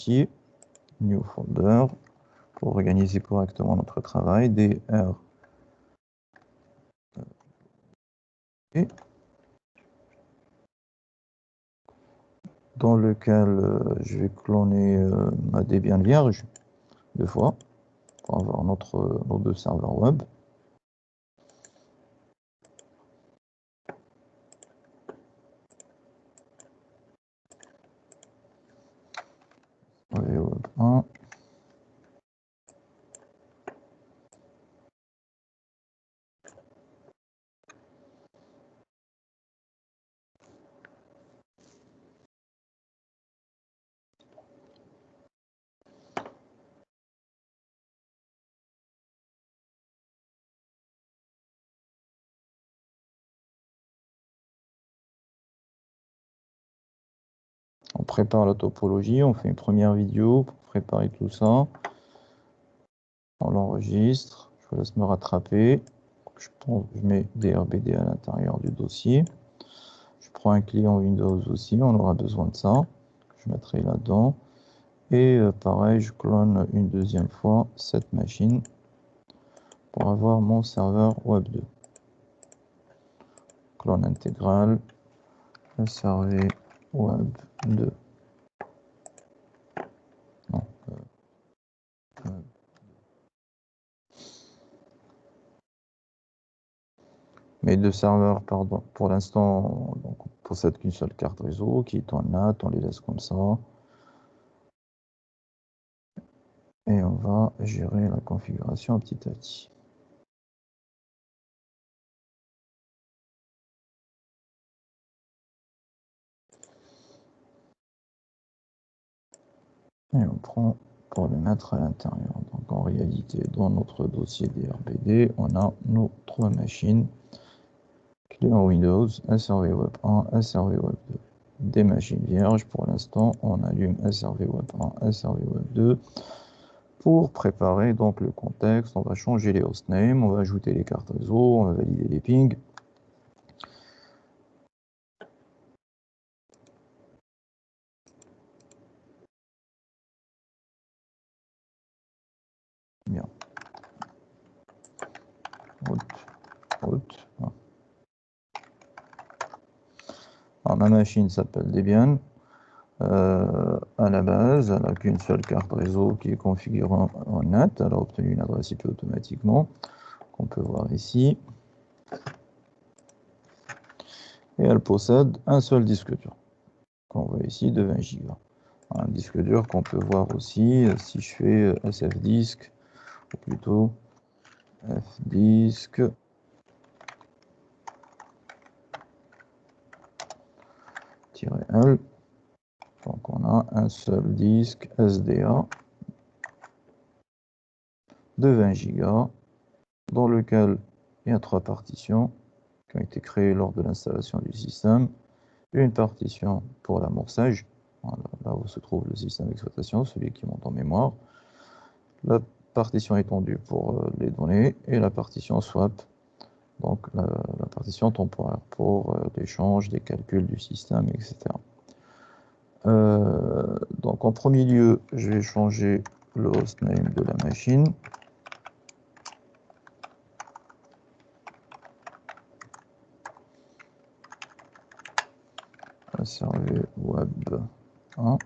dossier, New Folder, pour organiser correctement notre travail, DR dans lequel je vais cloner ma Debian vierge 2 fois pour avoir nos 2 serveurs web. Web 1. On prépare la topologie, on fait une première vidéo pour préparer tout ça. On l'enregistre, je vous laisse me rattraper. Je mets DRBD à l'intérieur du dossier. Je prends un client Windows aussi, on aura besoin de ça. Je mettrai là-dedans. Et pareil, je clone une deuxième fois cette machine pour avoir mon serveur Web 2. Clone intégral, SRV Web 2. Non, mes 2 serveurs, pardon, pour l'instant, on possède qu'une seule carte réseau qui est en NAT, on les laisse comme ça. Et on va gérer la configuration petit à petit. Et on prend pour le mettre à l'intérieur. Donc en réalité, dans notre dossier DRBD, on a nos 3 machines. Client Windows, SRV Web 1, SRV Web 2. Des machines vierges. Pour l'instant, on allume SRV Web 1, SRV Web 2. Pour préparer donc le contexte, on va changer les hostnames, on va ajouter les cartes réseau, on va valider les pings. Bien. Route. Alors, ma machine s'appelle Debian. À la base, elle n'a qu'une seule carte réseau qui est configurée en NAT. Elle a obtenu une adresse IP automatiquement, qu'on peut voir ici. Et elle possède un seul disque dur, qu'on voit ici de 20 Go. Un disque dur qu'on peut voir aussi si je fais SFDisk, ou plutôt FDisk. -L. Donc on a un seul disque SDA de 20 Go dans lequel il y a 3 partitions qui ont été créées lors de l'installation du système. Une partition pour l'amorçage, voilà, là où se trouve le système d'exploitation, celui qui monte en mémoire. La partition étendue pour les données et la partition swap, donc la partition temporaire pour l'échange des calculs du système, etc. Donc en premier lieu, je vais changer le hostname de la machine. SRV Web 1.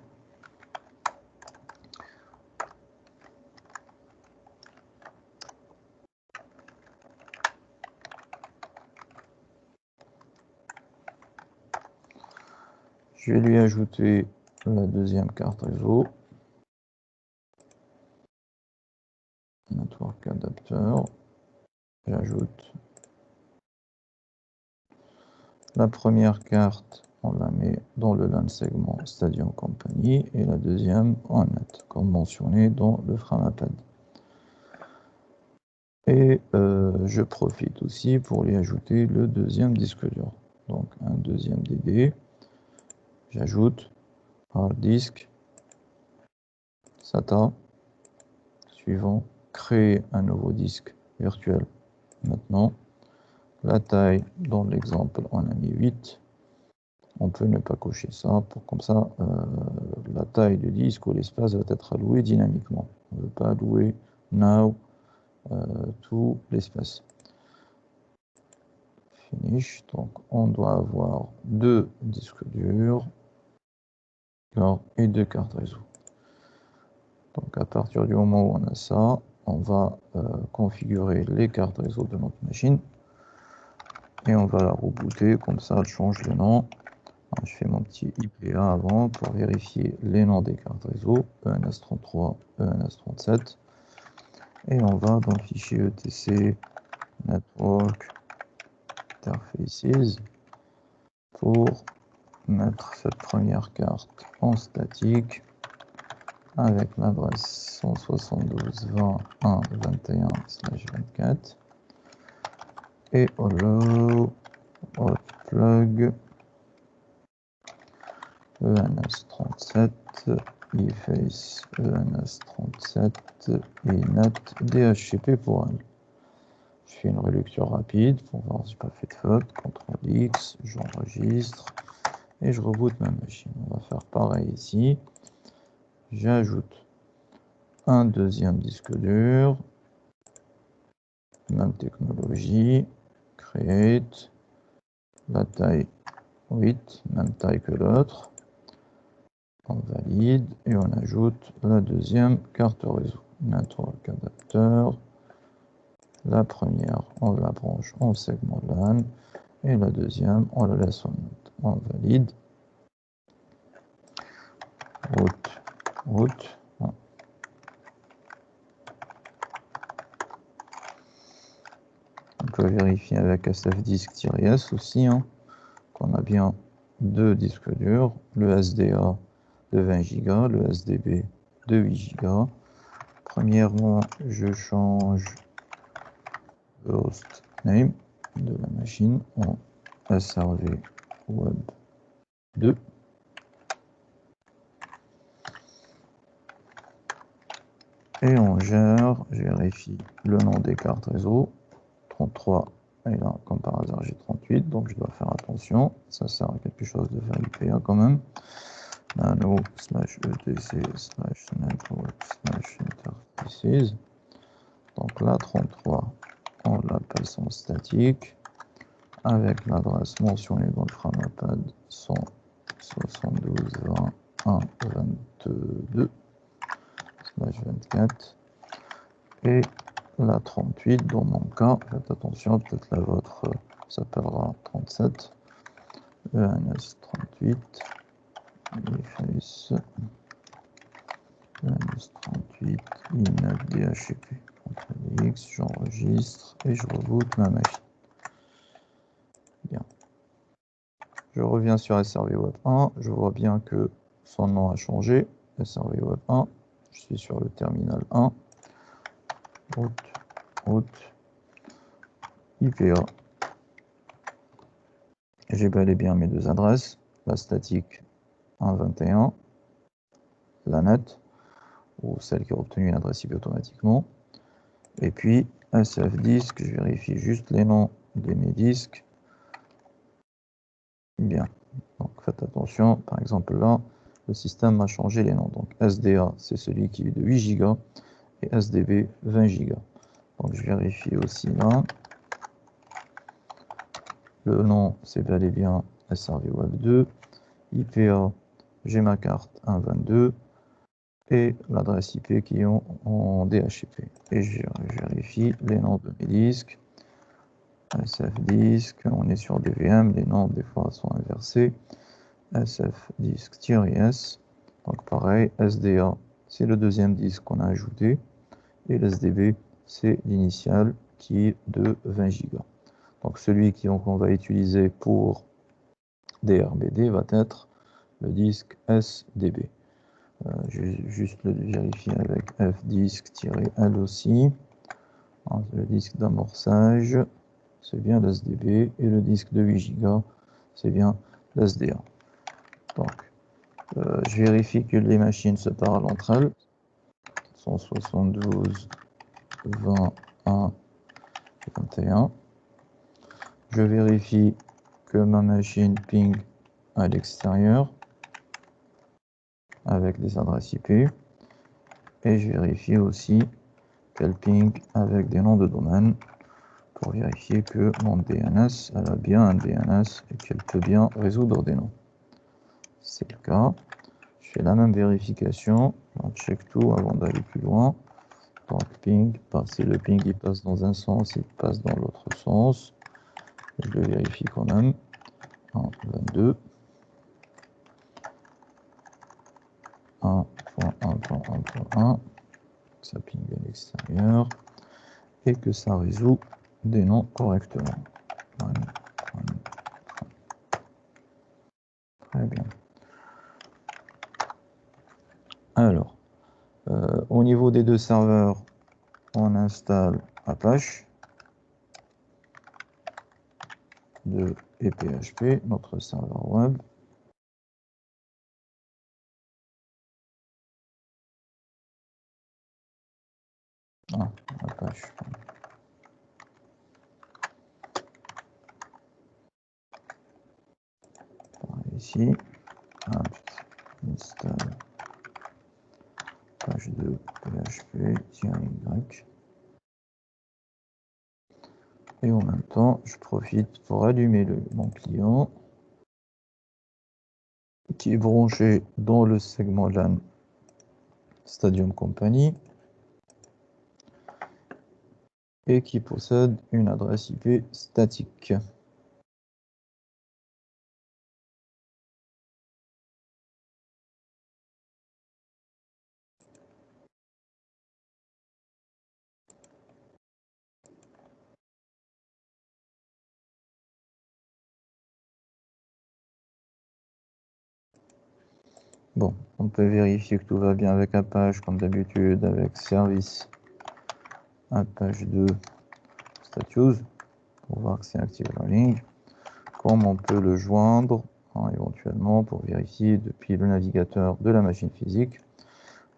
Je vais lui ajouter la deuxième carte réseau. Network adapter. J'ajoute la première carte, on la met dans le LAN segment Stadium Company et la deuxième en net, comme mentionné dans le Framapad. Et je profite aussi pour lui ajouter le deuxième disque dur. Donc un deuxième DD. J'ajoute hard disk, SATA. Suivant, créer un nouveau disque virtuel. Maintenant, la taille, dans l'exemple, on a mis 8. On peut ne pas cocher ça, comme ça, la taille du disque ou l'espace va être alloué dynamiquement. On ne veut pas allouer now tout l'espace. Finish. Donc, on doit avoir 2 disques durs et 2 cartes réseau. Donc, à partir du moment où on a ça, on va configurer les cartes réseau de notre machine et on va la rebooter. Comme ça, elle change le nom. Alors, je fais mon petit IPA avant pour vérifier les noms des cartes réseau, ENS33, ENS37. Et on va dans le fichier etc network interfaces pour mettre cette première carte en statique avec l'adresse 172.21.21/24 et hello hotplug ENS37 eface ENS37 inet DHCP pour elle. Je fais une relecture rapide pour voir si je n'ai pas fait de faute. CTRL X, j'enregistre et je reboot ma machine. On va faire pareil ici. J'ajoute un deuxième disque dur. Même technologie. Create. La taille 8, même taille que l'autre. On valide et on ajoute la deuxième carte réseau. Network adapter. La première, on la branche en segment LAN. Et la deuxième, on la laisse en mode. On valide. Route. On peut vérifier avec sfdisk-s aussi, qu'on a bien 2 disques durs, le SDA de 20 Go, le SDB de 8 Go. Premièrement, je change le host name de la machine en SRV Web 2. Et on gère, je vérifie le nom des cartes réseau, 33, et là, comme par hasard, j'ai 38, donc je dois faire attention, ça sert à quelque chose de faire IPA quand même. Nano /etc/network/interfaces. Donc là, 33, on l'appelle son statique, avec l'adresse mentionnée dans le framapad 172.1.22/24 et la 38 dans mon cas, faites attention, peut-être la vôtre s'appellera 37, ENS38, eface ENS38, inet DHCP, CTRL X, j'enregistre et je reboot ma machine. Bien. Je reviens sur SRV Web 1, je vois bien que son nom a changé, SRV Web 1, je suis sur le terminal 1, route, IPA. J'ai bel et bien mes 2 adresses, la statique 1.21, la net, ou celle qui a obtenu une adresse IP automatiquement, et puis sfdisk, je vérifie juste les noms de mes disques. Bien, donc faites attention, par exemple là, le système a changé les noms, donc SDA c'est celui qui est de 8 Go, et SDB 20 Go. Donc je vérifie aussi là, le nom c'est bel et bien SRV Web 2, IPA, j'ai ma carte 1.22, et l'adresse IP qui est en DHCP. Et je vérifie les noms de mes disques. sfdisk, on est sur des VM, les noms des fois sont inversés. sfdisk-s, donc pareil, SDA, c'est le deuxième disque qu'on a ajouté. Et l'SDB, c'est l'initial qui est de 20 Go. Donc celui qu'on va utiliser pour DRBD va être le disque SDB. Je vais juste le vérifier avec fdisk-l aussi. Le disque d'amorçage, c'est bien l'SDB, et le disque de 8 Go, c'est bien l'SDA. Donc, je vérifie que les machines se parlent entre elles. 172.21. Je vérifie que ma machine ping à l'extérieur avec des adresses IP. Et je vérifie aussi quel ping avec des noms de domaine pour vérifier que mon DNS, elle a bien un DNS et qu'elle peut bien résoudre des noms. C'est le cas. Je fais la même vérification. On check tout avant d'aller plus loin. Donc ping, si le ping il passe dans un sens, il passe dans l'autre sens. Je le vérifie quand même. 1.22. 1.1.1.1. Ça ping à l'extérieur. Et que ça résout des noms correctement. Très bien. Alors, au niveau des deux serveurs, on installe Apache et PHP, notre serveur web. Apache. Pareil ici. Install page 2 PHP-Y. Et en même temps, je profite pour allumer mon client qui est branché dans le segment LAN Stadium Company et qui possède une adresse IP statique. Bon, on peut vérifier que tout va bien avec Apache, comme d'habitude, avec service Apache 2 status, pour voir que c'est active learning. Comme on peut le joindre, éventuellement, pour vérifier depuis le navigateur de la machine physique,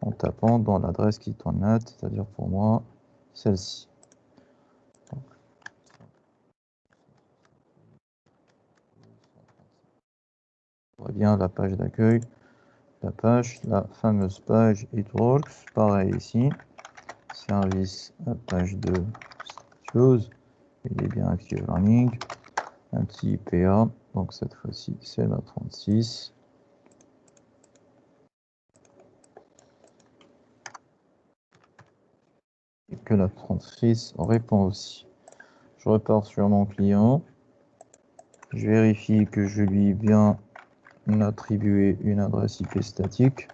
en tapant dans l'adresse qui tourne, c'est-à-dire pour moi, celle-ci. On voit bien la page d'accueil. La fameuse page It Works, pareil ici, service Apache 2 status, il est bien active learning, un petit IPA, donc cette fois-ci c'est la 36. Et que la 36 répond aussi. Je repars sur mon client, je vérifie que je lui ai bien attribué une adresse IP statique.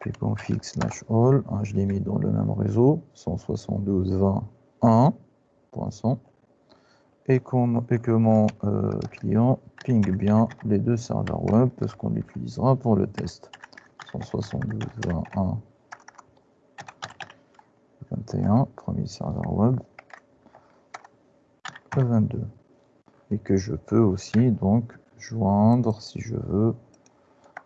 pconfig/all, je l'ai mis dans le même réseau, 172.20.1.100, et que mon client ping bien les deux serveurs web parce qu'on l'utilisera pour le test. 172.21, premier serveur web, 22. Et que je peux aussi donc joindre, si je veux,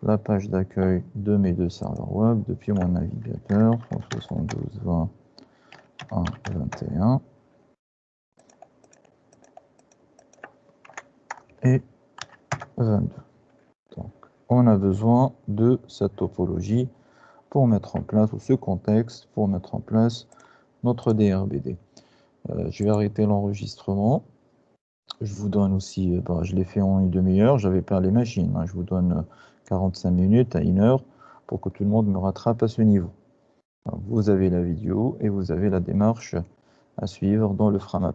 la page d'accueil de mes deux serveurs web depuis mon navigateur, 172.20.1.21 et 22. Donc, on a besoin de cette topologie pour mettre en place, ou ce contexte, pour mettre en place notre DRBD. Je vais arrêter l'enregistrement. Je vous donne aussi, je l'ai fait en une demi-heure, j'avais pas les machines, je vous donne 45 minutes à 1 heure pour que tout le monde me rattrape à ce niveau. Alors, vous avez la vidéo et vous avez la démarche à suivre dans le Framework.